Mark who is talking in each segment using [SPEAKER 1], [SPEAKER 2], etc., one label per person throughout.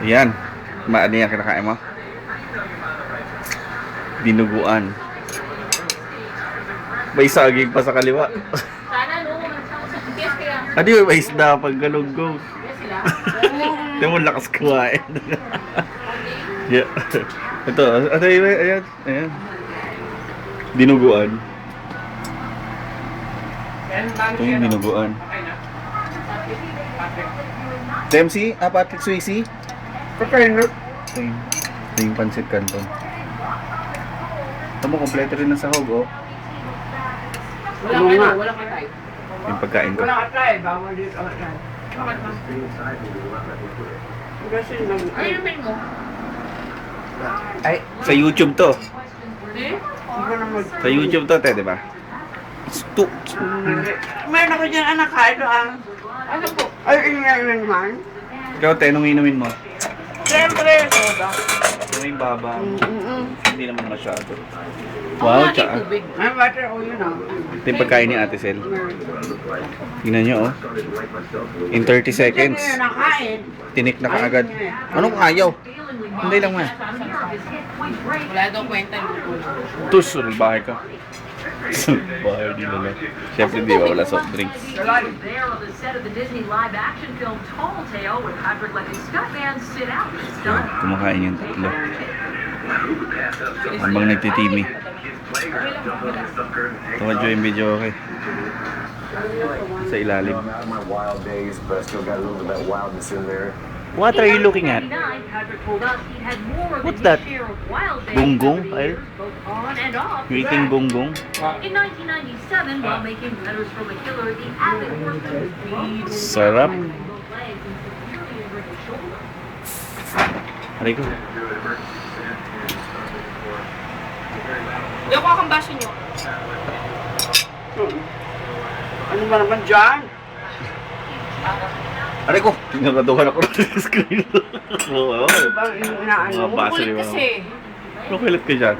[SPEAKER 1] Ayan. Ano yan kinakain mo? Dinuguan. May saging pa sa kaliwa.
[SPEAKER 2] Sana no, yes kaya.
[SPEAKER 1] Ano yung may isda pag galunggong?
[SPEAKER 2] Yes sila.
[SPEAKER 1] Hindi mo lakas kumain. Yeah. Ito, ano yun? Ayan. Ayan. Dinuguan. Ito yung dinuguan. Dempsey? Patrick Swayze?
[SPEAKER 3] Pagkain na.
[SPEAKER 1] Ito yung pancit canton. Ito mo, kompleto rin ng sahog, oh.
[SPEAKER 2] Walang katay.
[SPEAKER 1] Yung pagkain ko.
[SPEAKER 3] Wala ka tayo. Bawal dito ka tayo.
[SPEAKER 2] Bakit ba?
[SPEAKER 3] Kasi nang...
[SPEAKER 2] Ano naman mo?
[SPEAKER 1] Ay, sa YouTube to.
[SPEAKER 2] Eh?
[SPEAKER 3] Hindi ko na mag...
[SPEAKER 1] Sa YouTube to, te, di ba?
[SPEAKER 3] Meron ako dyan anak ka. Ito ah.
[SPEAKER 2] Ano po?
[SPEAKER 3] Ay, ingay naman.
[SPEAKER 1] Ikaw, te, nung inumin mo?
[SPEAKER 3] Siyempre, soda.
[SPEAKER 1] Ano yung baba? Hindi naman masyado.
[SPEAKER 2] Wow,
[SPEAKER 1] Wow, tsaka.
[SPEAKER 2] tubig.
[SPEAKER 3] Ay, water, oh yun ah.
[SPEAKER 1] Ito yung pagkain ni Ate Sel. Tingnan nyo, oh. In 30 seconds,
[SPEAKER 3] Hindi na nakain.
[SPEAKER 1] tinik na kaagad. Anong ayaw? Hindi lang, ma.
[SPEAKER 2] Wala daw kwenta yung
[SPEAKER 1] Tus, bahay ka. Bahay di lang. Siyempre, di ba? Wala soft drinks.
[SPEAKER 4] There on the set of the Disney live-action film Tall Tale, where Patrick let his stuntman sit out his stunt.
[SPEAKER 1] Kumakain yung tatlo. Habang nagtitimi. Tumadyo yung video, okay. Sa ilalim.
[SPEAKER 5] My wild days, but I still got a little bit of that wildness in there.
[SPEAKER 1] What are you looking at?
[SPEAKER 4] In 1999, Patrick told us he had more of
[SPEAKER 1] What's
[SPEAKER 4] a
[SPEAKER 1] that?
[SPEAKER 4] share of wild days
[SPEAKER 1] Gonggong?
[SPEAKER 4] over the years, both on and off.
[SPEAKER 1] You're eating gonggong?
[SPEAKER 4] In 1997, while making Letters from a Killer, the avid horseman was beat.
[SPEAKER 1] Sarap. Aray ko.
[SPEAKER 2] Yung kakambasin nyo.
[SPEAKER 3] Ano ba naman dyan?
[SPEAKER 1] Aray ko! Tinakaduhan ako ng screen. Oo.
[SPEAKER 3] Ano ba yung inaano?
[SPEAKER 1] Mga baso
[SPEAKER 2] Kulit
[SPEAKER 1] yung mga.
[SPEAKER 2] kasi.
[SPEAKER 1] Makulit ka dyan.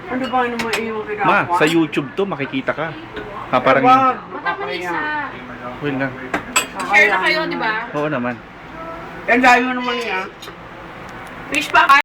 [SPEAKER 3] Ano ba naman yung
[SPEAKER 1] Ma,
[SPEAKER 3] ginagawa?
[SPEAKER 1] sa YouTube to, makikita ka. Ha, parang
[SPEAKER 3] Wag.
[SPEAKER 1] yun.
[SPEAKER 2] Matama na isa.
[SPEAKER 1] Wait lang.
[SPEAKER 2] Share na kayo, di ba?
[SPEAKER 1] Oo naman.
[SPEAKER 3] Yan dahil mo naman yan.
[SPEAKER 2] Fish pa